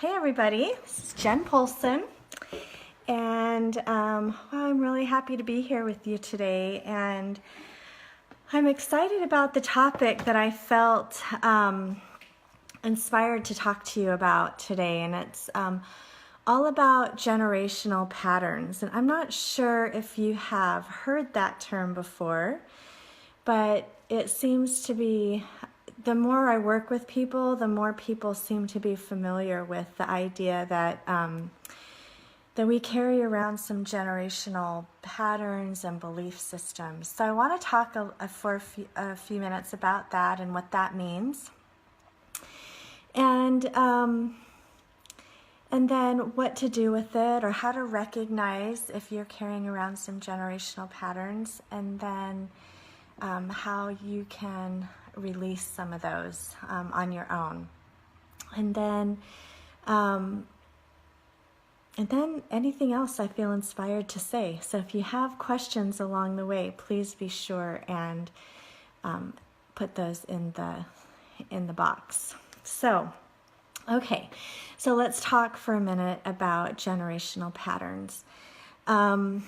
Hey everybody, this is Jen Polson, and I'm really happy to be here with you today, and I'm excited about the topic that I felt inspired to talk to you about today, and it's all about generational patterns. And I'm not sure if you have heard that term before, but it seems to be, the more I work with people, the more people seem to be familiar with the idea that that we carry around some generational patterns and belief systems. So I want to talk for a few minutes about that and what that means, and then what to do with it, or how to recognize if you're carrying around some generational patterns, and then how you can release some of those on your own. And then anything else I feel inspired to say. So if you have questions along the way, please be sure and put those in the box. So, okay, so let's talk for a minute about generational patterns. Some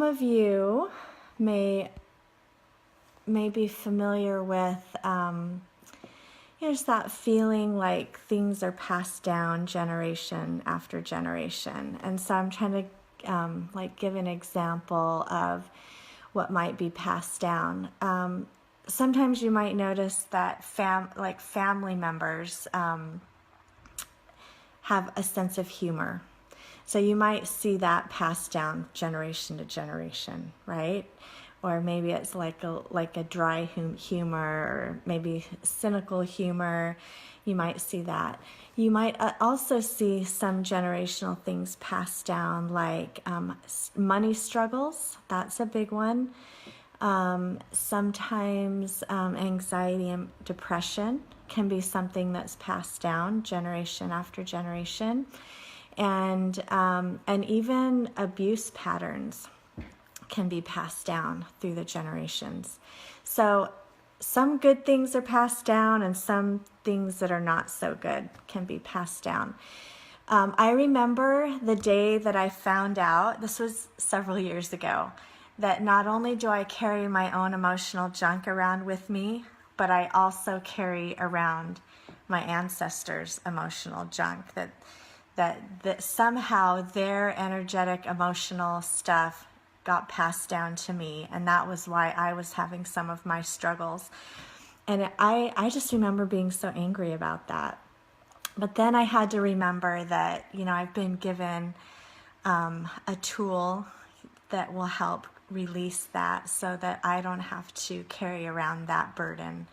of you may be familiar with just that feeling like things are passed down generation after generation. And so I'm trying to give an example of what might be passed down. Sometimes you might notice that family members have a sense of humor. So you might see that passed down generation to generation, right? Or maybe it's like a dry humor, or maybe cynical humor. You might see that. You might also see some generational things passed down, like money struggles. That's a big one. Sometimes anxiety and depression can be something that's passed down generation after generation. And even abuse patterns can be passed down through the generations. So some good things are passed down, and some things that are not so good can be passed down. I remember the day that I found out, this was several years ago, that not only do I carry my own emotional junk around with me, but I also carry around my ancestors' emotional junk, that somehow their energetic, emotional stuff got passed down to me, and that was why I was having some of my struggles. And I just remember being so angry about that. But then I had to remember that, I've been given a tool that will help release that, so that I don't have to carry around that burden,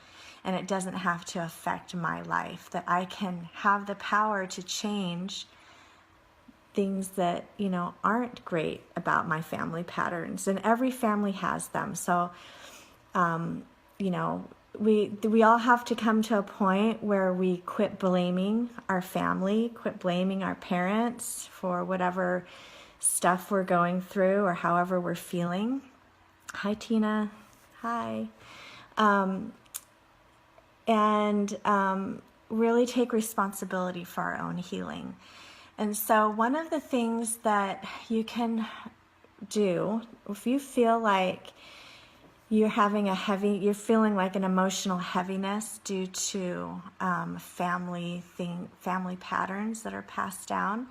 and it doesn't have to affect my life, that I can have the power to change things that aren't great about my family patterns. And every family has them. So we all have to come to a point where we quit blaming our family, quit blaming our parents for whatever stuff we're going through or however we're feeling. Hi, Tina. Hi. And really take responsibility for our own healing. And so one of the things that you can do, if you feel like you're feeling like an emotional heaviness due to family patterns that are passed down,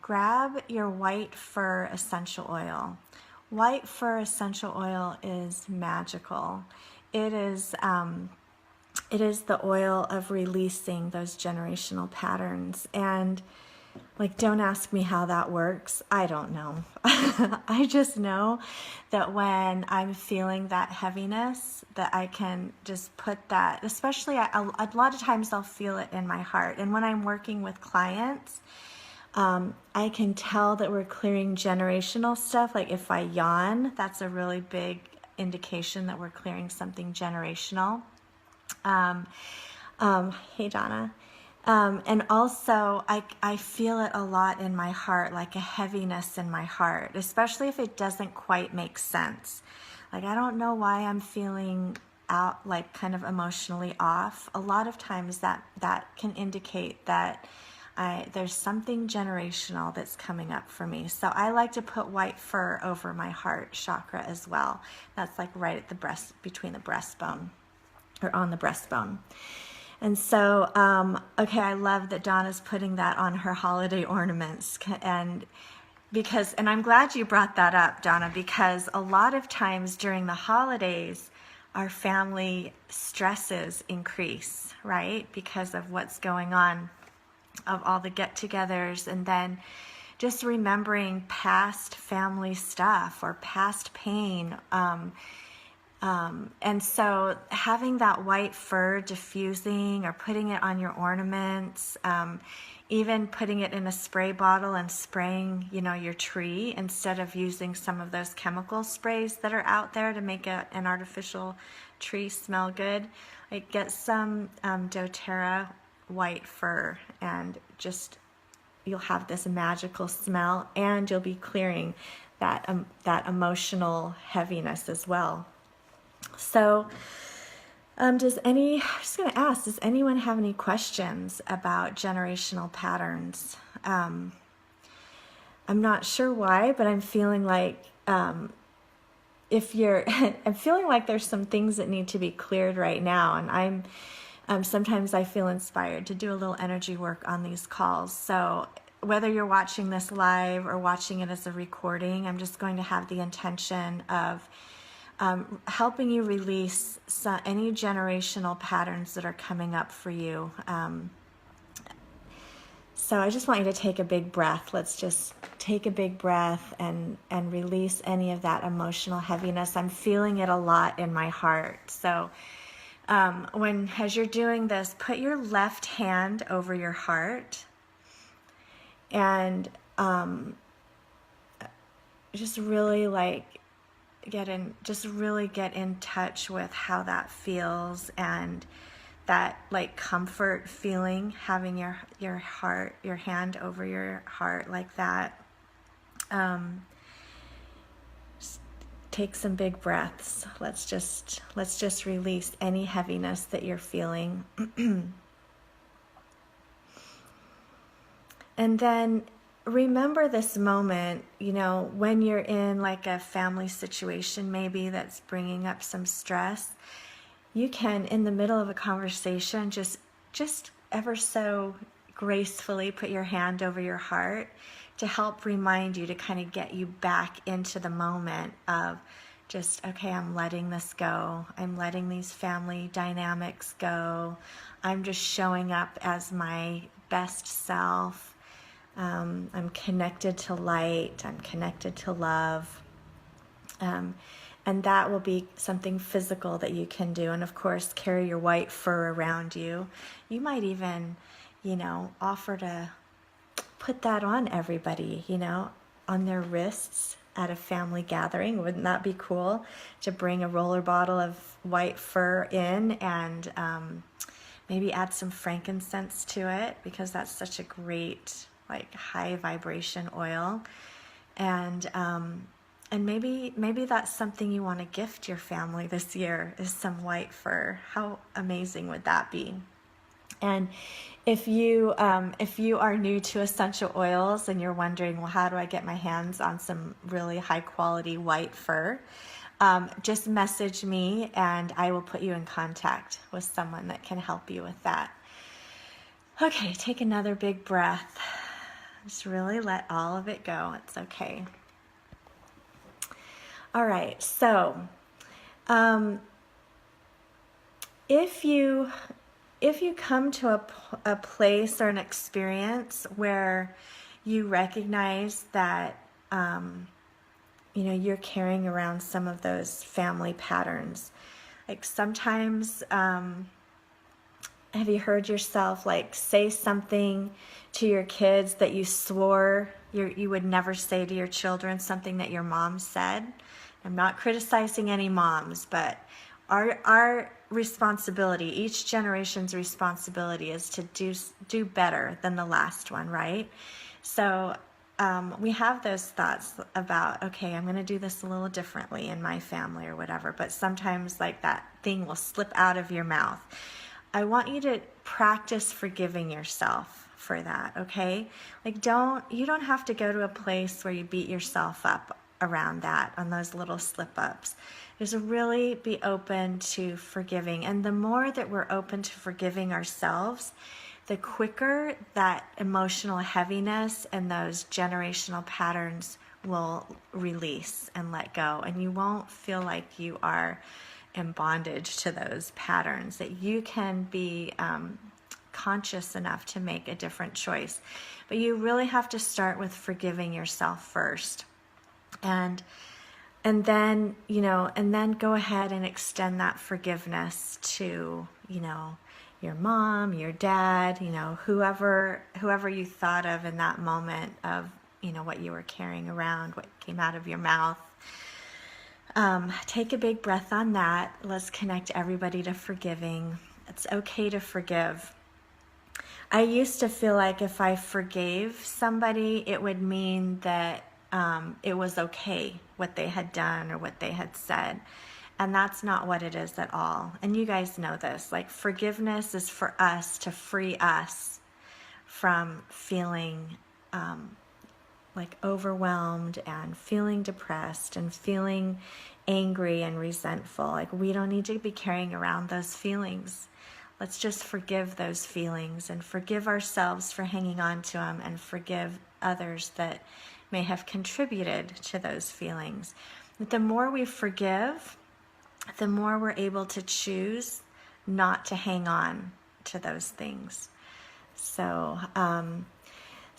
grab your white fir essential oil. White fir essential oil is magical. It is the oil of releasing those generational patterns. And don't ask me how that works. I don't know. I just know that when I'm feeling that heaviness, that I can just put that, especially a lot of times I'll feel it in my heart. And when I'm working with clients, I can tell that we're clearing generational stuff. Like if I yawn, that's a really big indication that we're clearing something generational. Hey, Donna. And also, I feel it a lot in my heart, like a heaviness in my heart, especially if it doesn't quite make sense. Like, I don't know why I'm feeling out, like kind of emotionally off, a lot of times that can indicate that there's something generational that's coming up for me. So I like to put white fur over my heart chakra as well. That's like right at the breast, between the breastbone, or on the breastbone. And so, okay, I love that Donna's putting that on her holiday ornaments. And I'm glad you brought that up, Donna, because a lot of times during the holidays, our family stresses increase, right? Because of what's going on, of all the get-togethers, and then just remembering past family stuff or past pain. And so having that white fur diffusing or putting it on your ornaments, even putting it in a spray bottle and spraying, your tree instead of using some of those chemical sprays that are out there to make an artificial tree smell good. Like, get some doTERRA white fur, and just you'll have this magical smell, and you'll be clearing that emotional heaviness as well. So I'm just going to ask, does anyone have any questions about generational patterns? I'm not sure why, but I'm feeling like I'm feeling like there's some things that need to be cleared right now, and sometimes I feel inspired to do a little energy work on these calls. So whether you're watching this live or watching it as a recording, I'm just going to have the intention of helping you release any generational patterns that are coming up for you. So I just want you to take a big breath. Let's just take a big breath and release any of that emotional heaviness. I'm feeling it a lot in my heart. So as you're doing this, put your left hand over your heart and just really get in touch with how that feels, and that comfort feeling, having your hand over your heart like that. Take some big breaths. Let's just release any heaviness that you're feeling. And then remember this moment, when you're in a family situation maybe that's bringing up some stress. You can, in the middle of a conversation, just ever so gracefully put your hand over your heart to help remind you, to kind of get you back into the moment of just, okay, I'm letting this go. I'm letting these family dynamics go. I'm just showing up as my best self. I'm connected to light. I'm connected to love. And that will be something physical that you can do. And of course, carry your white fur around you. You might even, offer to put that on everybody, on their wrists at a family gathering. Wouldn't that be cool to bring a roller bottle of white fur in and maybe add some frankincense to it, because that's such a great high vibration oil. And maybe that's something you want to gift your family this year, is some white fur. How amazing would that be? And if you are new to essential oils and you're wondering, well, how do I get my hands on some really high quality white fur? Just message me and I will put you in contact with someone that can help you with that. Okay, take another big breath. Just really let all of it go. It's okay. All right, so if you come to a place or an experience where you recognize that you're carrying around some of those family patterns, sometimes have you heard yourself say something to your kids that you swore you would never say to your children, something that your mom said? I'm not criticizing any moms, but our responsibility, each generation's responsibility, is to do better than the last one, right? So we have those thoughts about, okay, I'm going to do this a little differently in my family or whatever, but sometimes like that thing will slip out of your mouth. I want you to practice forgiving yourself for that, okay? Like you don't have to go to a place where you beat yourself up around that, on those little slip-ups. Just really be open to forgiving. And the more that we're open to forgiving ourselves, the quicker that emotional heaviness and those generational patterns will release and let go. And you won't feel like you are in bondage to those patterns, that you can be conscious enough to make a different choice. But you really have to start with forgiving yourself first. And then, and then go ahead and extend that forgiveness to, your mom, your dad, whoever you thought of in that moment of, what you were carrying around, what came out of your mouth. Take a big breath on that. Let's connect everybody to forgiving. It's okay to forgive. I used to feel like if I forgave somebody, it would mean that it was okay what they had done or what they had said. And that's not what it is at all. And you guys know this. Like, forgiveness is for us to free us from feeling like overwhelmed and feeling depressed and feeling angry and resentful. Like, we don't need to be carrying around those feelings. Let's just forgive those feelings and forgive ourselves for hanging on to them, and forgive others that may have contributed to those feelings. But the more we forgive, the more we're able to choose not to hang on to those things. So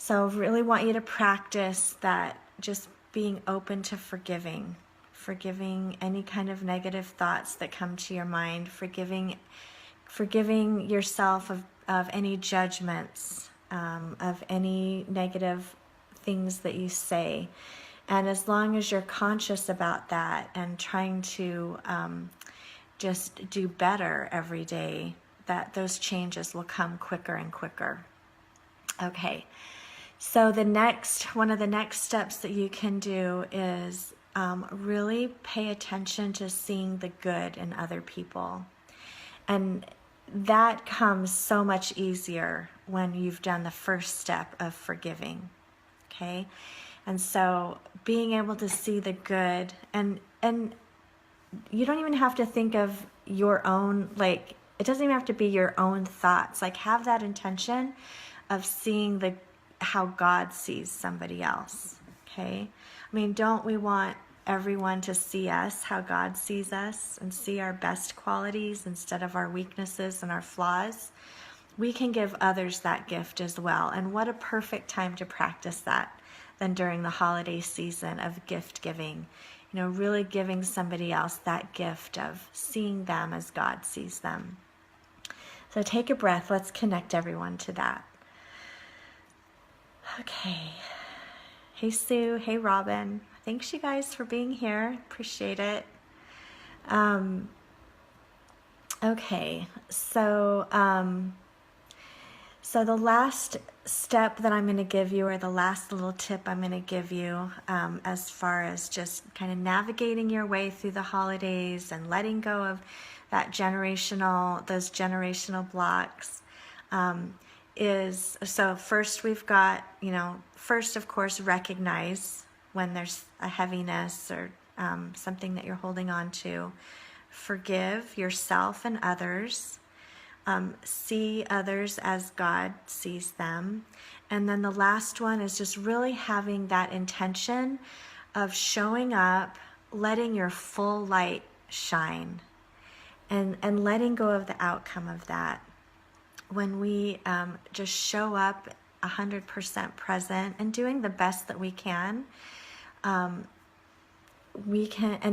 really want you to practice that, just being open to forgiving any kind of negative thoughts that come to your mind, forgiving yourself of any judgments, of any negative things that you say. And as long as you're conscious about that and trying to just do better every day, that those changes will come quicker and quicker. Okay, so one of the next steps that you can do is really pay attention to seeing the good in other people. And that comes so much easier when you've done the first step of forgiving. Okay? And so being able to see the good, and you don't even have to think of your own, like, it doesn't even have to be your own thoughts. Like, have that intention of seeing how God sees somebody else. Okay? I mean, don't we want everyone to see us how God sees us and see our best qualities instead of our weaknesses and our flaws? We can give others that gift as well. And what a perfect time to practice that than during the holiday season of gift giving. Really giving somebody else that gift of seeing them as God sees them. So take a breath. Let's connect everyone to that. Okay. Hey, Sue. Hey, Robin. Thanks, you guys, for being here. Appreciate it. Okay. So the last step that I'm going to give you, or the last little tip I'm going to give you, as far as just kind of navigating your way through the holidays and letting go of those generational blocks, is, so first we've got, first, of course, recognize when there's a heaviness or something that you're holding on to. Forgive yourself and others. See others as God sees them. And then the last one is just really having that intention of showing up, letting your full light shine, and letting go of the outcome of that. When we just show up 100% present and doing the best that we can, and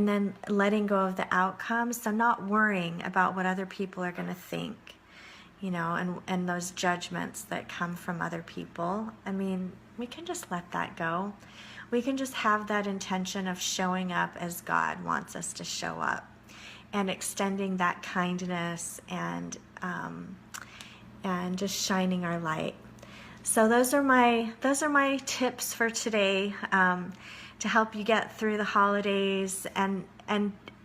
then letting go of the outcomes, so not worrying about what other people are going to think, and those judgments that come from other people. I mean, we can just let that go. We can just have that intention of showing up as God wants us to show up, and extending that kindness and just shining our light. So those are my tips for today, to help you get through the holidays and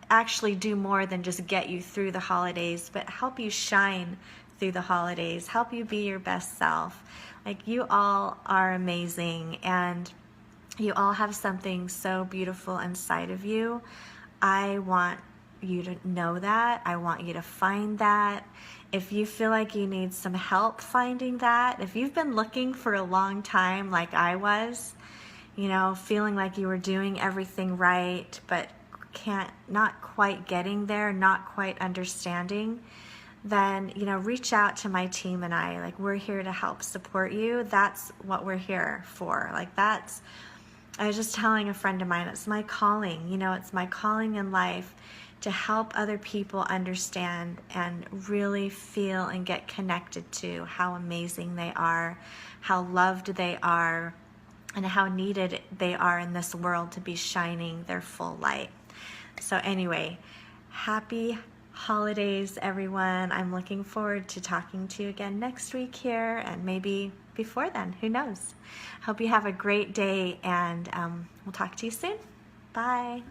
actually do more than just get you through the holidays, but help you shine through the holidays, help you be your best self. Like, you all are amazing, and you all have something so beautiful inside of you. I want you to know that. I want you to find that. If you feel like you need some help finding that, if you've been looking for a long time like I was, feeling like you were doing everything right, but not quite getting there, not quite understanding, then, reach out to my team and I. Like, we're here to help support you. That's what we're here for. I was just telling a friend of mine, it's my calling. It's my calling in life to help other people understand and really feel and get connected to how amazing they are, how loved they are, and how needed they are in this world to be shining their full light. So anyway, happy holidays, everyone. I'm looking forward to talking to you again next week here, and maybe before then, who knows. Hope you have a great day, and we'll talk to you soon. Bye.